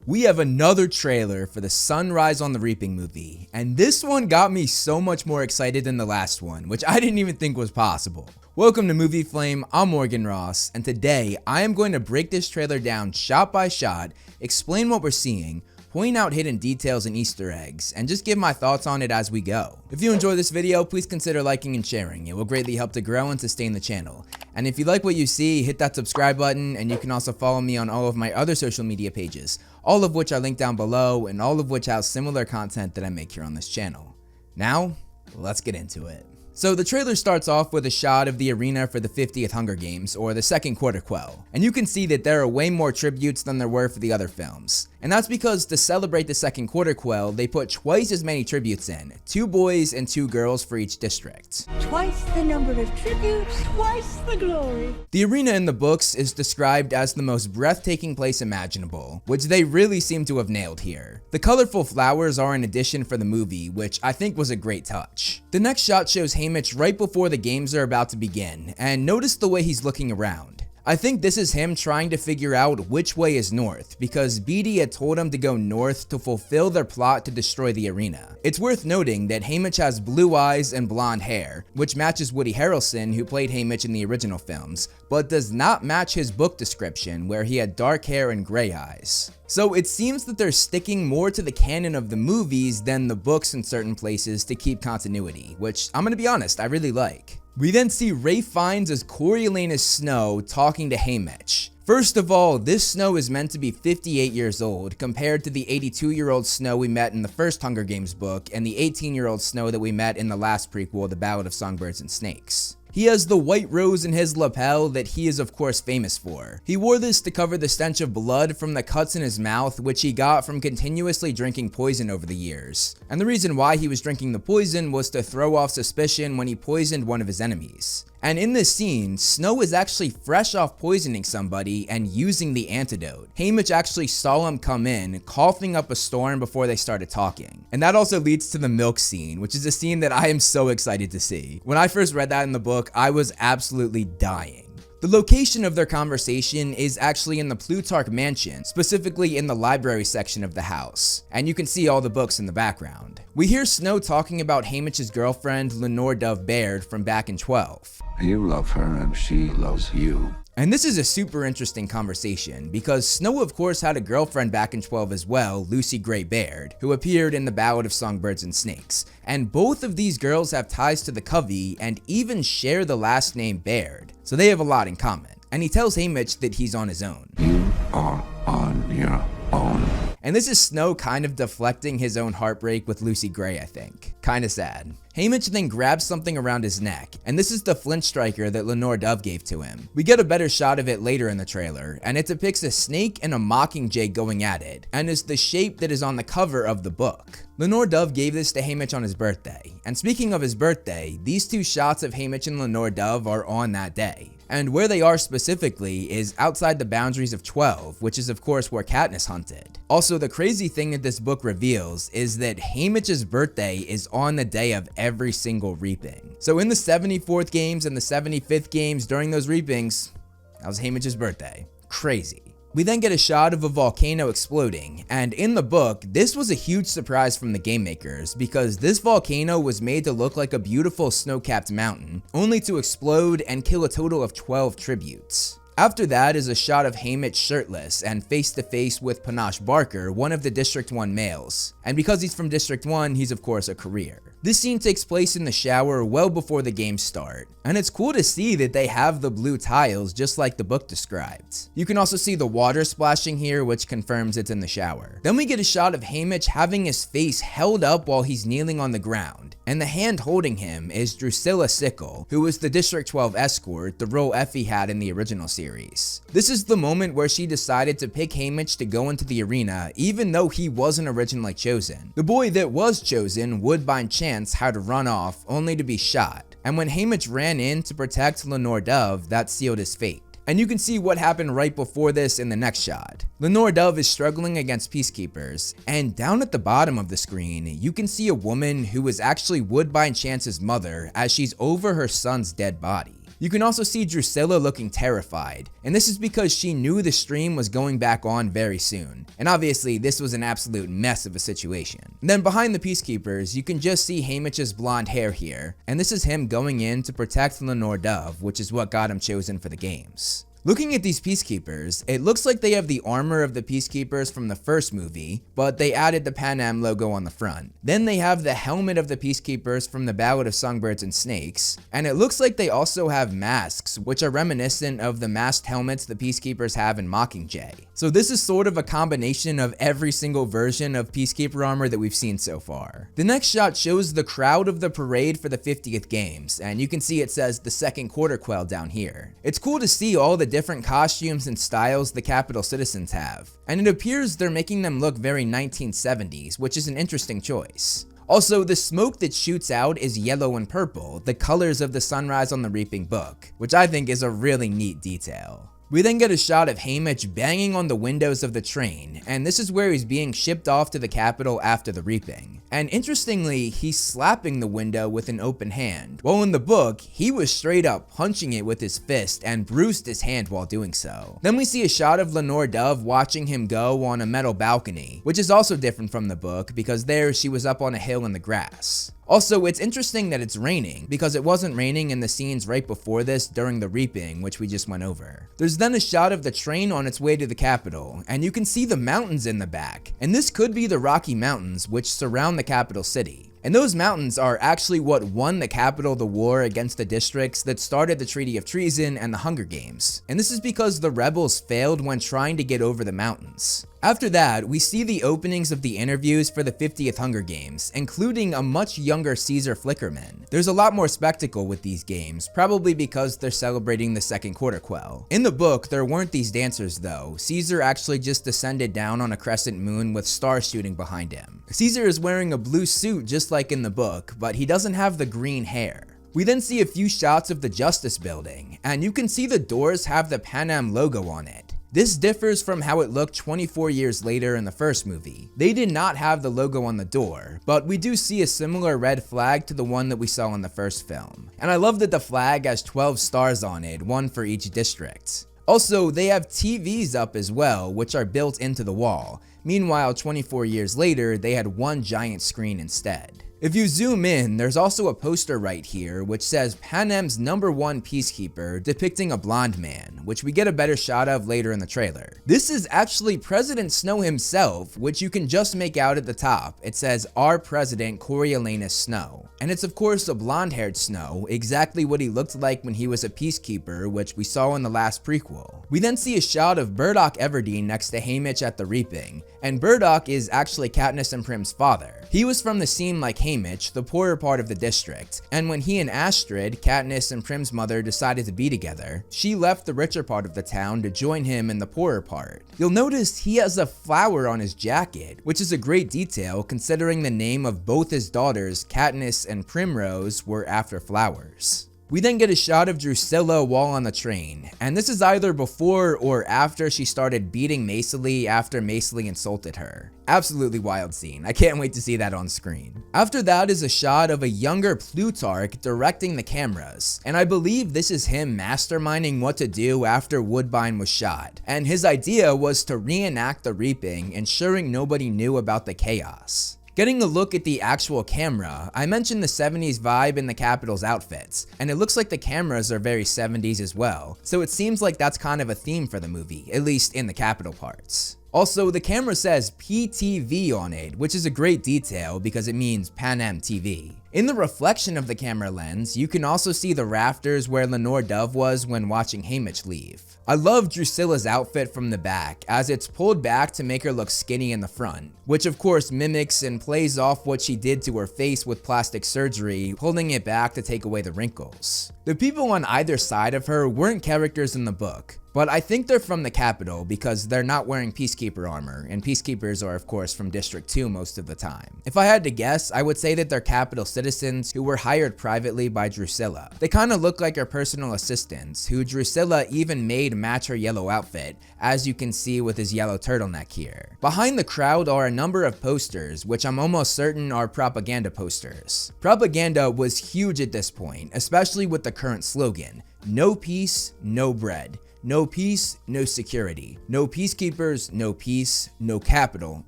We have another trailer for the Sunrise on the Reaping movie, and this one got me so much more excited than the last one, which I didn't even think was possible. Welcome to Movie Flame, I'm Morgan Ross, and today I am going to break this trailer down shot by shot, explain what we're seeing, point out hidden details and Easter eggs, and just give my thoughts on it as we go. If you enjoy this video, please consider liking and sharing. It will greatly help to grow and sustain the channel. And if you like what you see, hit that subscribe button, and you can also follow me on all of my other social media pages, all of which are linked down below, and all of which have similar content that I make here on this channel. Now, let's get into it. So the trailer starts off with a shot of the arena for the 50th Hunger Games, or the second quarter quell, and you can see that there are way more tributes than there were for the other films. And that's because to celebrate the second quarter quell, they put twice as many tributes in, 2 boys and 2 girls for each district. Twice the number of tributes, twice the glory. The arena in the books is described as the most breathtaking place imaginable, which they really seem to have nailed here. The colorful flowers are an addition for the movie, which I think was a great touch. The next shot shows Haymitch right before the games are about to begin, and notice the way he's looking around. I think this is him trying to figure out which way is north, because Beetee had told him to go north to fulfill their plot to destroy the arena. It's worth noting that Haymitch has blue eyes and blonde hair, which matches Woody Harrelson, who played Haymitch in the original films, but does not match his book description where he had dark hair and gray eyes. So it seems that they're sticking more to the canon of the movies than the books in certain places to keep continuity, which I'm gonna be honest, I really like. We then see Ralph Fiennes as Coriolanus Snow talking to Haymitch. First of all, this Snow is meant to be 58 years old, compared to the 82-year-old Snow we met in the first Hunger Games book and the 18-year-old Snow that we met in the last prequel, The Ballad of Songbirds and Snakes. He has the white rose in his lapel that he is of course famous for. He wore this to cover the stench of blood from the cuts in his mouth, which he got from continuously drinking poison over the years. And the reason why he was drinking the poison was to throw off suspicion when he poisoned one of his enemies. And in this scene, Snow is actually fresh off poisoning somebody and using the antidote. Haymitch actually saw him come in, coughing up a storm before they started talking. And that also leads to the milk scene, which is a scene that I am so excited to see. When I first read that in the book, I was absolutely dying. The location of their conversation is actually in the Plutarch Mansion, specifically in the library section of the house, and you can see all the books in the background. We hear Snow talking about Haymitch's girlfriend, Lenore Dove Baird, from back in 12. You love her and she loves you. And this is a super interesting conversation because Snow of course had a girlfriend back in 12 as well, Lucy Gray Baird, who appeared in The Ballad of Songbirds and Snakes. And both of these girls have ties to the Covey and even share the last name Baird, so they have a lot in common. And he tells Haymitch that he's on his own. You are on your own. And this is Snow kind of deflecting his own heartbreak with Lucy Gray, I think. Kinda sad. Haymitch then grabs something around his neck, and this is the flint striker that Lenore Dove gave to him. We get a better shot of it later in the trailer, and it depicts a snake and a mockingjay going at it, and is the shape that is on the cover of the book. Lenore Dove gave this to Haymitch on his birthday, and speaking of his birthday, these 2 shots of Haymitch and Lenore Dove are on that day. And where they are specifically is outside the boundaries of 12, which is of course where Katniss hunted. Also, the crazy thing that this book reveals is that Haymitch's birthday is on the day of every single reaping. So in the 74th games and the 75th games during those reapings, that was Haymitch's birthday. Crazy. We then get a shot of a volcano exploding, and in the book, this was a huge surprise from the game makers because this volcano was made to look like a beautiful snow-capped mountain, only to explode and kill a total of 12 tributes. After that is a shot of Haymitch shirtless and face to face with Panache Barker, one of the District 1 males. And because he's from District 1, he's of course a career. This scene takes place in the shower well before the games start, and it's cool to see that they have the blue tiles just like the book described. You can also see the water splashing here, which confirms it's in the shower. Then we get a shot of Haymitch having his face held up while he's kneeling on the ground, and the hand holding him is Drusilla Sickle, who was the District 12 escort, the role Effie had in the original series. This is the moment where she decided to pick Haymitch to go into the arena, even though he wasn't originally chosen. The boy that was chosen would by chance had to run off, only to be shot. And when Haymitch ran in to protect Lenore Dove, that sealed his fate. And you can see what happened right before this in the next shot. Lenore Dove is struggling against peacekeepers, and down at the bottom of the screen, you can see a woman who is actually Woodbine Chance's mother as she's over her son's dead body. You can also see Drusilla looking terrified, and this is because she knew the stream was going back on very soon, and obviously this was an absolute mess of a situation. And then behind the Peacekeepers, you can just see Haymitch's blonde hair here, and this is him going in to protect Lenore Dove, which is what got him chosen for the games. Looking at these Peacekeepers, it looks like they have the armor of the Peacekeepers from the first movie, but they added the Pan Am logo on the front. Then they have the helmet of the Peacekeepers from the Ballad of Songbirds and Snakes, and it looks like they also have masks, which are reminiscent of the masked helmets the Peacekeepers have in Mockingjay. So this is sort of a combination of every single version of Peacekeeper armor that we've seen so far. The next shot shows the crowd of the parade for the 50th games, and you can see it says the second quarter quell down here. It's cool to see all the different costumes and styles the Capitol citizens have, and it appears they're making them look very 1970s, which is an interesting choice. Also, the smoke that shoots out is yellow and purple, the colors of the sunrise on the Reaping Book, which I think is a really neat detail. We then get a shot of Haymitch banging on the windows of the train, and this is where he's being shipped off to the Capitol after the reaping. And interestingly, he's slapping the window with an open hand, while in the book, he was straight up punching it with his fist and bruised his hand while doing so. Then we see a shot of Lenore Dove watching him go on a metal balcony, which is also different from the book because there she was up on a hill in the grass. Also, it's interesting that it's raining, because it wasn't raining in the scenes right before this during the reaping, which we just went over. There's then a shot of the train on its way to the Capitol, and you can see the mountains in the back, and this could be the Rocky Mountains which surround the capital city. And those mountains are actually what won the Capitol the war against the districts that started the Treaty of Treason and the Hunger Games. And this is because the rebels failed when trying to get over the mountains. After that, we see the openings of the interviews for the 50th Hunger Games, including a much younger Caesar Flickerman. There's a lot more spectacle with these games, probably because they're celebrating the second quarter quell. In the book, there weren't these dancers though. Caesar actually just descended down on a crescent moon with stars shooting behind him. Caesar is wearing a blue suit just like in the book, but he doesn't have the green hair. We then see a few shots of the Justice Building, and you can see the doors have the Pan Am logo on it. This differs from how it looked 24 years later in the first movie. They did not have the logo on the door, but we do see a similar red flag to the one that we saw in the first film. And I love that the flag has 12 stars on it, one for each district. Also, they have TVs up as well, which are built into the wall. Meanwhile, 24 years later, they had one giant screen instead. If you zoom in, there's also a poster right here which says Pan Am's #1 Peacekeeper depicting a blonde man, which we get a better shot of later in the trailer. This is actually President Snow himself, which you can just make out at the top. It says Our President Coriolanus Snow. And it's of course a blonde-haired Snow, exactly what he looked like when he was a peacekeeper, which we saw in the last prequel. We then see a shot of Burdock Everdeen next to Haymitch at the reaping, and Burdock is actually Katniss and Prim's father. He was from the scene like Haymitch, the poorer part of the district, and when he and Astrid, Katniss and Prim's mother, decided to be together, she left the richer part of the town to join him in the poorer part. You'll notice he has a flower on his jacket, which is a great detail considering the name of both his daughters, Katniss and Primrose, were after flowers. We then get a shot of Drusilla while on the train, and this is either before or after she started beating Maceley after Maceley insulted her. Absolutely wild scene. I can't wait to see that on screen. After that is a shot of a younger Plutarch directing the cameras, and I believe this is him masterminding what to do after Woodbine was shot, and his idea was to reenact the reaping, ensuring nobody knew about the chaos. Getting a look at the actual camera, I mentioned the 70s vibe in the Capitol's outfits, and it looks like the cameras are very 70s as well, so it seems like that's kind of a theme for the movie, at least in the Capitol parts. Also, the camera says PTV on it, which is a great detail because it means Pan Am TV. In the reflection of the camera lens, you can also see the rafters where Lenore Dove was when watching Haymitch leave. I love Drusilla's outfit from the back, as it's pulled back to make her look skinny in the front, which of course mimics and plays off what she did to her face with plastic surgery, pulling it back to take away the wrinkles. The people on either side of her weren't characters in the book, but I think they're from the Capitol because they're not wearing Peacekeeper armor, and Peacekeepers are of course from District 2 most of the time. If I had to guess, I would say that they're Capitol citizens who were hired privately by Drusilla. They kinda look like her personal assistants, who Drusilla even made match her yellow outfit, as you can see with his yellow turtleneck here. Behind the crowd are a number of posters, which I'm almost certain are propaganda posters. Propaganda was huge at this point, especially with the current slogan, No peace, no bread. No peace, no security. No peacekeepers, no peace. No capital,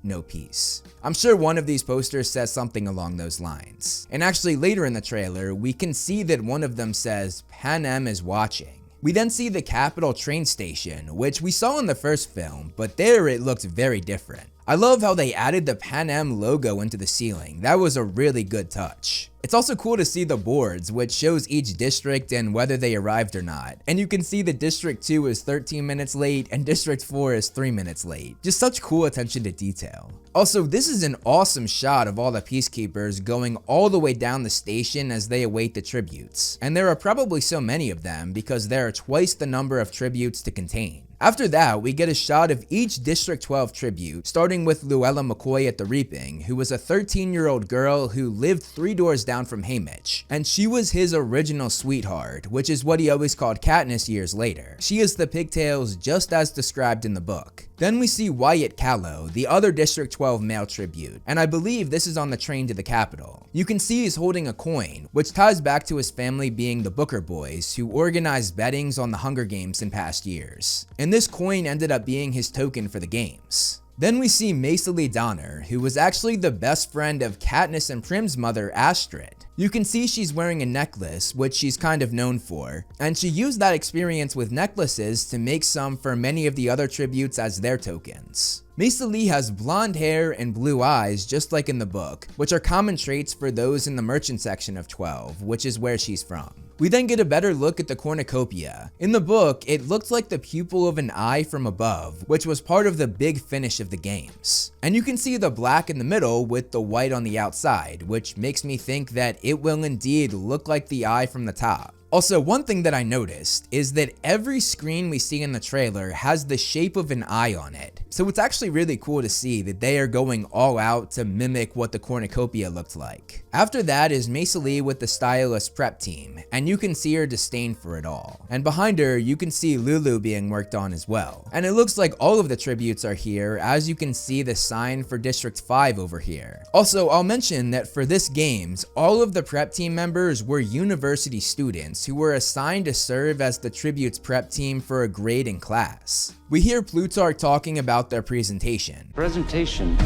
no peace. I'm sure one of these posters says something along those lines. And actually later in the trailer, we can see that one of them says, Panem is watching. We then see the Capitol train station, which we saw in the first film, but there it looked very different. I love how they added the Panem logo into the ceiling. That was a really good touch. It's also cool to see the boards, which shows each district and whether they arrived or not. And you can see that District 2 is 13 minutes late and District 4 is 3 minutes late. Just such cool attention to detail. Also, this is an awesome shot of all the peacekeepers going all the way down the station as they await the tributes. And there are probably so many of them because there are twice the number of tributes to contain. After that, we get a shot of each District 12 tribute, starting with Luella McCoy at the Reaping, who was a 13-year-old girl who lived 3 doors down from Haymitch, and she was his original sweetheart, which is what he always called Katniss years later. She is the pigtails just as described in the book. Then we see Wyatt Callow, the other District 12 male tribute, and I believe this is on the train to the Capitol. You can see he's holding a coin, which ties back to his family being the Booker Boys, who organized bettings on the Hunger Games in past years. And this coin ended up being his token for the games. Then we see Mesa Lee Donner, who was actually the best friend of Katniss and Prim's mother, Astrid. You can see she's wearing a necklace, which she's kind of known for, and she used that experience with necklaces to make some for many of the other tributes as their tokens. Mesa Lee has blonde hair and blue eyes just like in the book, which are common traits for those in the merchant section of 12, which is where she's from. We then get a better look at the cornucopia. In the book, it looked like the pupil of an eye from above, which was part of the big finish of the games. And you can see the black in the middle with the white on the outside, which makes me think that it will indeed look like the eye from the top. Also, one thing that I noticed is that every screen we see in the trailer has the shape of an eye on it. So it's actually really cool to see that they are going all out to mimic what the cornucopia looked like. After that is Mesa Lee with the stylist prep team, and you can see her disdain for it all. And behind her, you can see Lulu being worked on as well. And it looks like all of the tributes are here, as you can see the sign for District 5 over here. Also, I'll mention that for this games, all of the prep team members were university students who were assigned to serve as the tribute's prep team for a grade in class. We hear Plutarch talking about their presentation. Presentation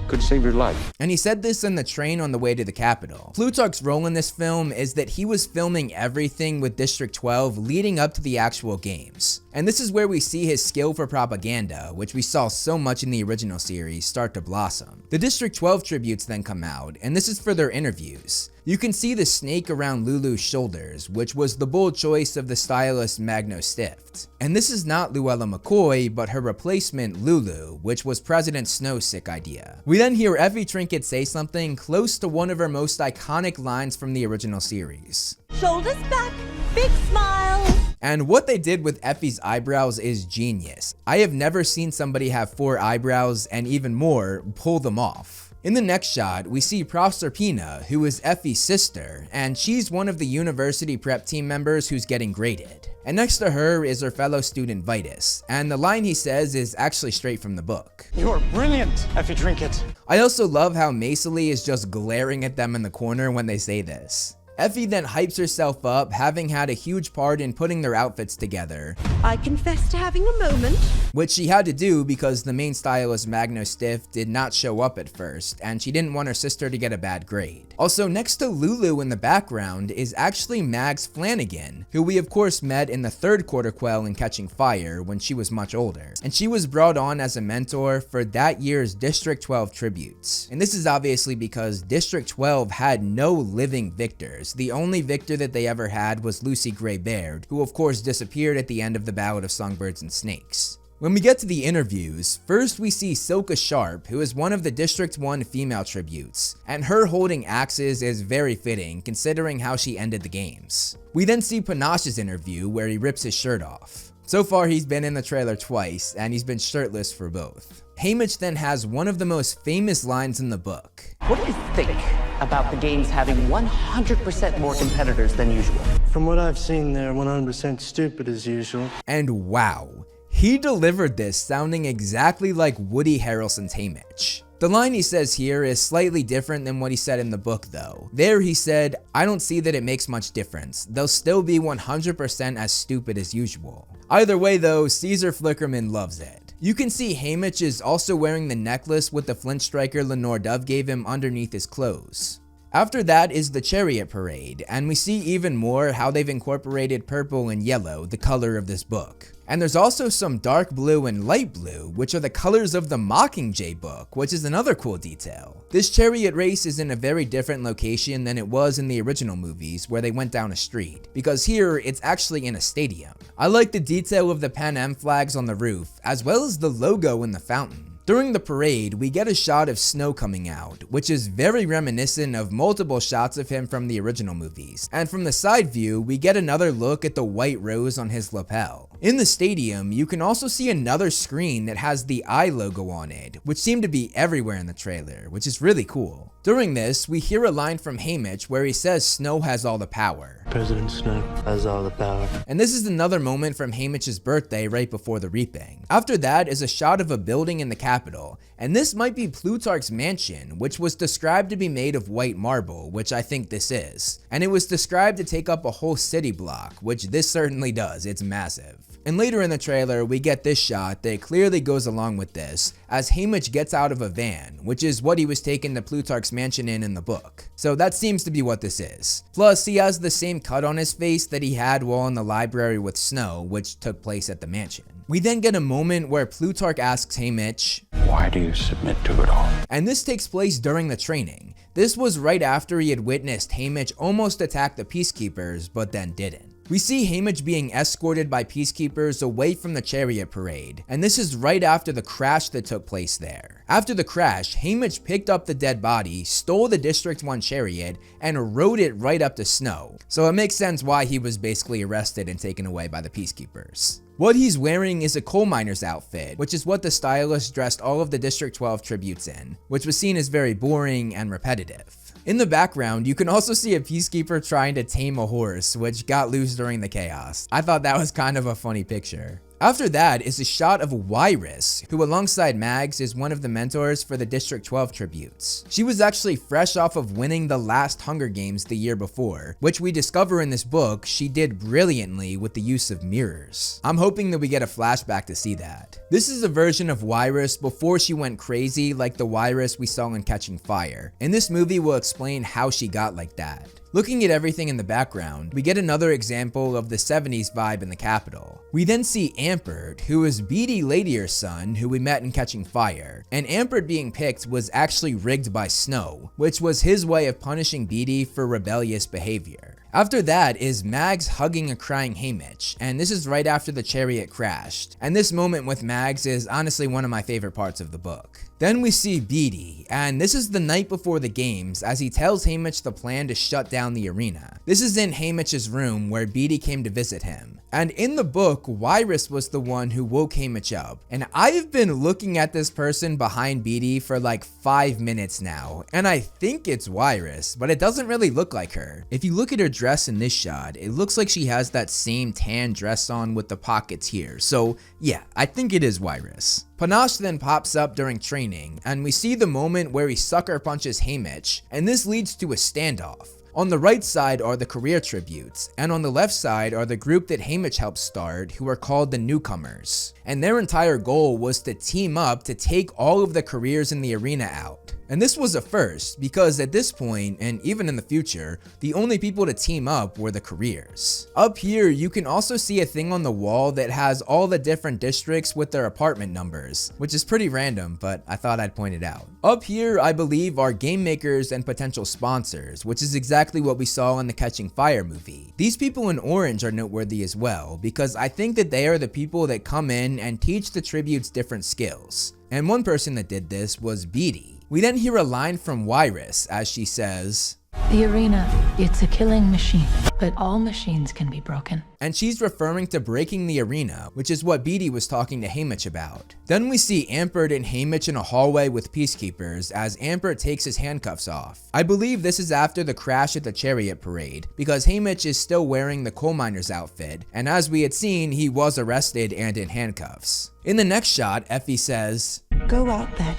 could save your life. And he said this in the train on the way to the Capitol. Plutarch's role in this film is that he was filming everything with District 12 leading up to the actual games. And this is where we see his skill for propaganda, which we saw so much in the original series, start to blossom. The District 12 tributes then come out, and this is for their interviews. You can see the snake around Lulu's shoulders, which was the bold choice of the stylist Magno Stift. And this is not Luella McCoy, but her replacement Lulu, which was President Snow's sick idea. We then hear Effie Trinket say something close to one of her most iconic lines from the original series. Shoulders back, big smile. And what they did with Effie's eyebrows is genius. I have never seen somebody have 4 eyebrows and even more, pull them off. In the next shot, we see Prof. Serpina, who is Effie's sister, and she's one of the university prep team members who's getting graded. And next to her is her fellow student Vitus, and the line he says is actually straight from the book. You're brilliant, Effie Trinket. I also love how Mesa Lee is just glaring at them in the corner when they say this. Effie then hypes herself up, having had a huge part in putting their outfits together. I confess to having a moment. Which she had to do because the main stylist Magno Stift did not show up at first, and she didn't want her sister to get a bad grade. Also, next to Lulu in the background is actually Mags Flanagan, who we of course met in the 3rd Quarter Quell in Catching Fire when she was much older. And she was brought on as a mentor for that year's District 12 tributes. And this is obviously because District 12 had no living victors. The only victor that they ever had was Lucy Gray Baird, who of course disappeared at the end of the Ballad of Songbirds and Snakes. When we get to the interviews, first we see Silka Sharp, who is one of the District 1 female tributes, and her holding axes is very fitting considering how she ended the games. We then see Panache's interview where he rips his shirt off. So far he's been in the trailer twice, and he's been shirtless for both. Haymitch then has one of the most famous lines in the book. What do you think about the games having 100% more competitors than usual? From what I've seen, they're 100% stupid as usual. And wow, he delivered this sounding exactly like Woody Harrelson's Haymitch. The line he says here is slightly different than what he said in the book though. There he said, "I don't see that it makes much difference. They'll still be 100% as stupid as usual." Either way though, Caesar Flickerman loves it. You can see Haymitch is also wearing the necklace with the flint striker Lenore Dove gave him underneath his clothes. After that is the chariot parade, and we see even more how they've incorporated purple and yellow, the color of this book. And there's also some dark blue and light blue, which are the colors of the Mockingjay book, which is another cool detail. This chariot race is in a very different location than it was in the original movies where they went down a street, because here it's actually in a stadium. I like the detail of the Pan Am flags on the roof, as well as the logo in the fountain. During the parade, we get a shot of Snow coming out, which is very reminiscent of multiple shots of him from the original movies. And from the side view, we get another look at the white rose on his lapel. In the stadium, you can also see another screen that has the I logo on it, which seemed to be everywhere in the trailer, which is really cool. During this, we hear a line from Haymitch where he says Snow has all the power. President Snow has all the power. And this is another moment from Haymitch's birthday right before the reaping. After that is a shot of a building in the capital, and this might be Plutarch's mansion, which was described to be made of white marble, which I think this is. And it was described to take up a whole city block, which this certainly does, it's massive. And later in the trailer, we get this shot that clearly goes along with this, as Haymitch gets out of a van, which is what he was taken to Plutarch's mansion in the book. So that seems to be what this is. Plus, he has the same cut on his face that he had while in the library with Snow, which took place at the mansion. We then get a moment where Plutarch asks Haymitch, Why do you submit to it all? and this takes place during the training. This was right after he had witnessed Haymitch almost attack the Peacekeepers, but then didn't. We see Haymitch being escorted by Peacekeepers away from the chariot parade, and this is right after the crash that took place there. After the crash, Haymitch picked up the dead body, stole the District 1 chariot, and rode it right up to Snow. So it makes sense why he was basically arrested and taken away by the Peacekeepers. What he's wearing is a coal miner's outfit, which is what the stylist dressed all of the District 12 tributes in, which was seen as very boring and repetitive. In the background, you can also see a Peacekeeper trying to tame a horse, which got loose during the chaos. I thought that was kind of a funny picture. After that is a shot of Wiress, who alongside Mags is one of the mentors for the District 12 tributes. She was actually fresh off of winning the last Hunger Games the year before, which we discover in this book she did brilliantly with the use of mirrors. I'm hoping that we get a flashback to see that. This is a version of Wiress before she went crazy like the Wiress we saw in Catching Fire, and this movie will explain how she got like that. Looking at everything in the background, we get another example of the 70s vibe in the capital. We then see Amperd, who is Beatty Ladier's son, who we met in Catching Fire, and Amperd being picked was actually rigged by Snow, which was his way of punishing Beatty for rebellious behavior. After that is Mags hugging a crying Haymitch, and this is right after the chariot crashed, and this moment with Mags is honestly one of my favorite parts of the book. Then we see Beatty, and this is the night before the games as he tells Haymitch the plan to shut down the arena. This is in Haymitch's room where Beatty came to visit him. And in the book, Wiress was the one who woke Haymitch up. And I've been looking at this person behind Beatty for like 5 minutes now, and I think it's Wiress, but it doesn't really look like her. If you look at her dress in this shot, it looks like she has that same tan dress on with the pockets here. So yeah, I think it is Wiress. Panache then pops up during training, and we see the moment where he sucker punches Haymitch, and this leads to a standoff. On the right side are the career tributes, and on the left side are the group that Haymitch helped start, who are called the Newcomers. And their entire goal was to team up to take all of the careers in the arena out. And this was a first, because at this point, and even in the future, the only people to team up were the careers. Up here, you can also see a thing on the wall that has all the different districts with their apartment numbers, which is pretty random, but I thought I'd point it out. Up here, I believe, are game makers and potential sponsors, which is exactly what we saw in the Catching Fire movie. These people in orange are noteworthy as well, because I think that they are the people that come in and teach the tributes different skills. And one person that did this was Beatty. We then hear a line from Wiress as she says, "The arena, it's a killing machine, but all machines can be broken." And she's referring to breaking the arena, which is what Beatty was talking to Haymitch about. Then we see Amperd and Haymitch in a hallway with Peacekeepers as Amperd takes his handcuffs off. I believe this is after the crash at the chariot parade, because Haymitch is still wearing the coal miner's outfit, and as we had seen, he was arrested and in handcuffs. In the next shot, Effie says, Go out then.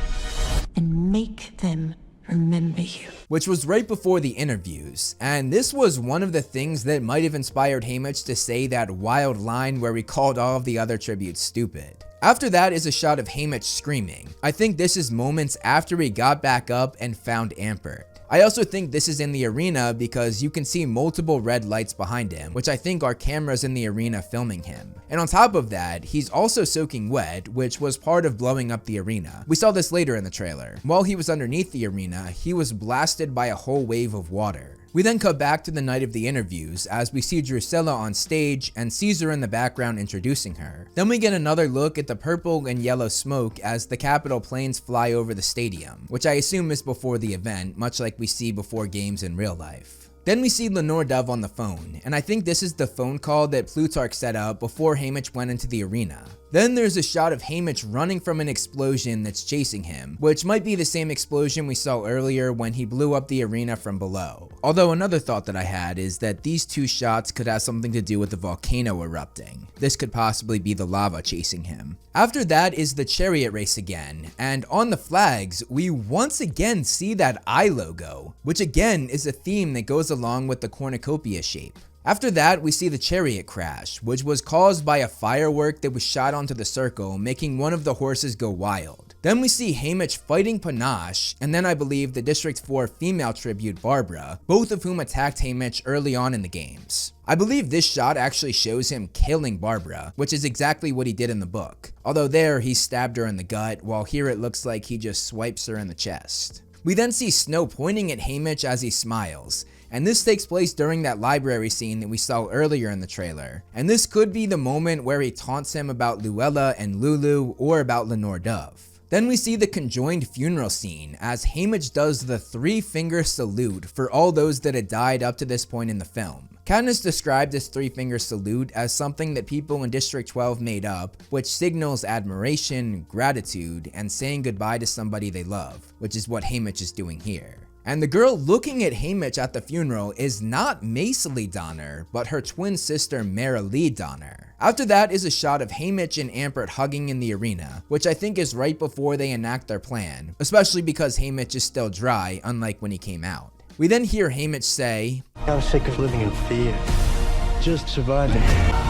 and make them remember you. Which was right before the interviews, and this was one of the things that might have inspired Haymitch to say that wild line where he called all of the other tributes stupid. After that is a shot of Haymitch screaming. I think this is moments after he got back up and found Ampert. I also think this is in the arena because you can see multiple red lights behind him, which I think are cameras in the arena filming him. And on top of that, he's also soaking wet, which was part of blowing up the arena. We saw this later in the trailer. While he was underneath the arena, he was blasted by a whole wave of water. We then cut back to the night of the interviews as we see Drusilla on stage and Caesar in the background introducing her. Then we get another look at the purple and yellow smoke as the Capitol planes fly over the stadium, which I assume is before the event, much like we see before games in real life. Then we see Lenore Dove on the phone, and I think this is the phone call that Plutarch set up before Haymitch went into the arena. Then there's a shot of Haymitch running from an explosion that's chasing him, which might be the same explosion we saw earlier when he blew up the arena from below. Although another thought that I had is that these two shots could have something to do with the volcano erupting. This could possibly be the lava chasing him. After that is the chariot race again, and on the flags, we once again see that eye logo, which again is a theme that goes along with the cornucopia shape. After that, we see the chariot crash, which was caused by a firework that was shot onto the circle, making one of the horses go wild. Then we see Haymitch fighting Panache, and then I believe the District 4 female tribute Barbara, both of whom attacked Haymitch early on in the games. I believe this shot actually shows him killing Barbara, which is exactly what he did in the book. Although there, he stabbed her in the gut, while here it looks like he just swipes her in the chest. We then see Snow pointing at Haymitch as he smiles, and this takes place during that library scene that we saw earlier in the trailer. And this could be the moment where he taunts him about Luella and Lulu or about Lenore Dove. Then we see the conjoined funeral scene as Haymitch does the 3-finger salute for all those that had died up to this point in the film. Katniss described this 3-finger salute as something that people in District 12 made up, which signals admiration, gratitude, and saying goodbye to somebody they love, which is what Haymitch is doing here. And the girl looking at Haymitch at the funeral is not Maisily Donner, but her twin sister Marilee Donner. After that is a shot of Haymitch and Ampert hugging in the arena, which I think is right before they enact their plan, especially because Haymitch is still dry, unlike when he came out. We then hear Haymitch say, I'm sick of living in fear. Just surviving.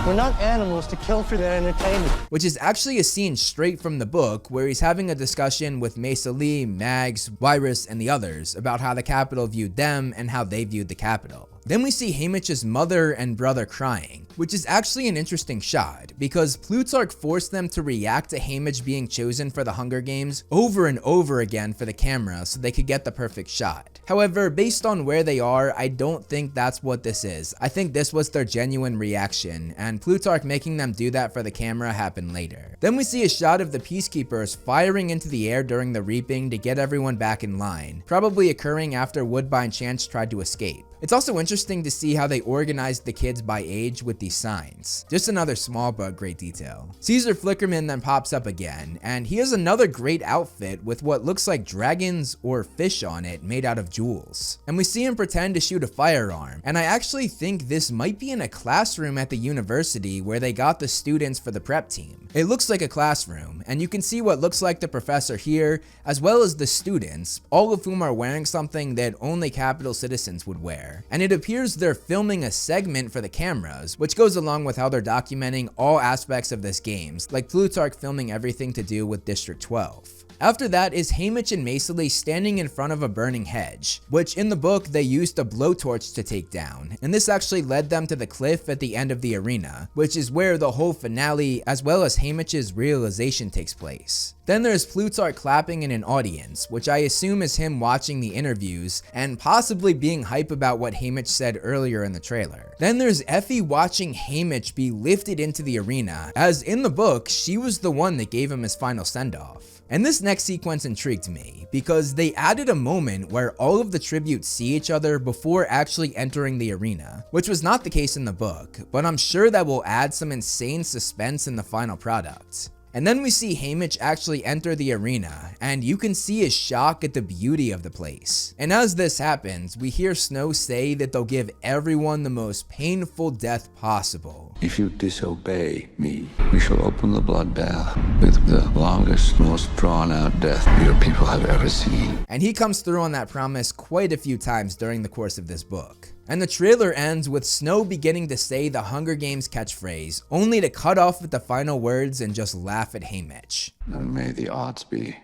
We're not animals to kill for their entertainment. Which is actually a scene straight from the book where he's having a discussion with Maisily, Mags, Wyrus, and the others about how the Capitol viewed them and how they viewed the Capitol. Then we see Haymitch's mother and brother crying, which is actually an interesting shot because Plutarch forced them to react to Haymitch being chosen for the Hunger Games over and over again for the camera so they could get the perfect shot. However, based on where they are, I don't think that's what this is. I think this was their genuine reaction, and Plutarch making them do that for the camera happened later. Then we see a shot of the Peacekeepers firing into the air during the reaping to get everyone back in line, probably occurring after Woodbine Chance tried to escape. It's also interesting to see how they organized the kids by age with these signs. Just another small but great detail. Caesar Flickerman then pops up again, and he has another great outfit with what looks like dragons or fish on it made out of jewels. And we see him pretend to shoot a firearm, and I actually think this might be in a classroom at the university where they got the students for the prep team. It looks like a classroom, and you can see what looks like the professor here, as well as the students, all of whom are wearing something that only Capitol citizens would wear. And it appears they're filming a segment for the cameras, which goes along with how they're documenting all aspects of this game, like Plutarch filming everything to do with District 12. After that is Haymitch and Maisily standing in front of a burning hedge, which in the book they used a blowtorch to take down, and this actually led them to the cliff at the end of the arena, which is where the whole finale as well as Haymitch's realization takes place. Then there's Plutarch clapping in an audience, which I assume is him watching the interviews and possibly being hype about what Haymitch said earlier in the trailer. Then there's Effie watching Haymitch be lifted into the arena, as in the book, she was the one that gave him his final send-off. And this next sequence intrigued me, because they added a moment where all of the tributes see each other before actually entering the arena, which was not the case in the book, but I'm sure that will add some insane suspense in the final product. And then we see Haymitch actually enter the arena, and you can see his shock at the beauty of the place. And as this happens, we hear Snow say that they'll give everyone the most painful death possible. If you disobey me, we shall open the bloodbath with the longest, most drawn-out death your people have ever seen. And he comes through on that promise quite a few times during the course of this book. And the trailer ends with Snow beginning to say the Hunger Games catchphrase, only to cut off with the final words and just laugh at Haymitch. And may the odds be.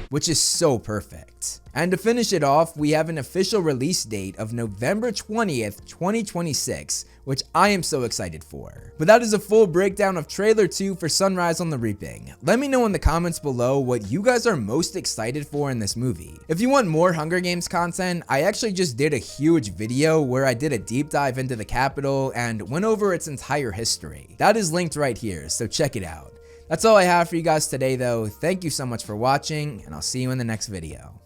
Which is so perfect. And to finish it off, we have an official release date of November 20th, 2026, which I am so excited for. But that is a full breakdown of trailer 2 for Sunrise on the Reaping. Let me know in the comments below what you guys are most excited for in this movie. If you want more Hunger Games content, I actually just did a huge video where I did a deep dive into the Capitol and went over its entire history. That is linked right here, so check it out. That's all I have for you guys today though. Thank you so much for watching, and I'll see you in the next video.